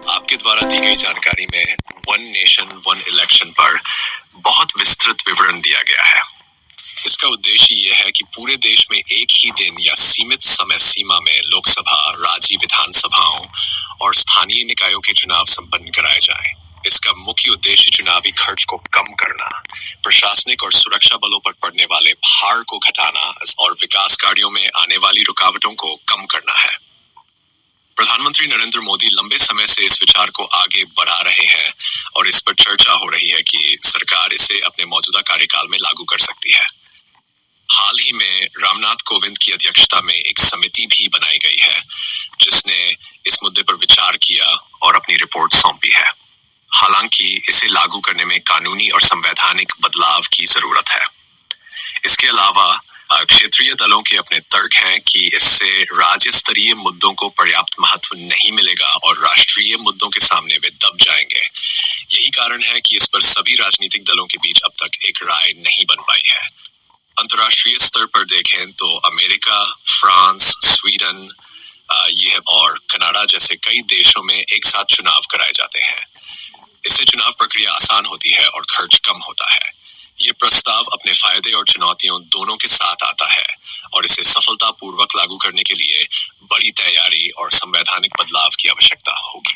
आपके द्वारा दी गई जानकारी में वन नेशन वन इलेक्शन पर बहुत विस्तृत विवरण दिया गया है। इसका उद्देश्य यह है कि पूरे देश में एक ही दिन या सीमित समय सीमा में लोकसभा, राज्य विधानसभाओं और स्थानीय निकायों के चुनाव संपन्न कराए जाएं। इसका मुख्य उद्देश्य चुनावी खर्च को कम करना, प्रशासनिक और सुरक्षा बलों पर पड़ने वाले भार को घटाना और विकास कार्यों में आने वाली रुकावटों को कम करना है। प्रधानमंत्री नरेंद्र मोदी लंबे समय से इस विचार को आगे बढ़ा रहे हैं और इस पर चर्चा हो रही है कि सरकार इसे अपने मौजूदा कार्यकाल में लागू कर सकती है। हाल ही में रामनाथ कोविंद की अध्यक्षता में एक समिति भी बनाई गई है जिसने इस मुद्दे पर विचार किया और अपनी रिपोर्ट सौंपी है। हालांकि इसे लागू करने में कानूनी और संवैधानिक बदलाव की जरूरत है। इसके अलावा क्षेत्रीय दलों के अपने तर्क हैं कि इससे राज्य स्तरीय मुद्दों को पर्याप्त महत्व नहीं मिलेगा और राष्ट्रीय मुद्दों के सामने वे दब जाएंगे। यही कारण है कि इस पर सभी राजनीतिक दलों के बीच अब तक एक राय नहीं बन पाई है। अंतर्राष्ट्रीय स्तर पर देखें तो अमेरिका, फ्रांस, स्वीडन और कनाडा जैसे कई देशों में एक साथ चुनाव कराए जाते हैं। इससे चुनाव प्रक्रिया आसान होती है और खर्च कम होता है। ये प्रस्ताव अपने फायदे और चुनौतियों दोनों के साथ आता है और इसे सफलतापूर्वक लागू करने के लिए बड़ी तैयारी और संवैधानिक बदलाव की आवश्यकता होगी।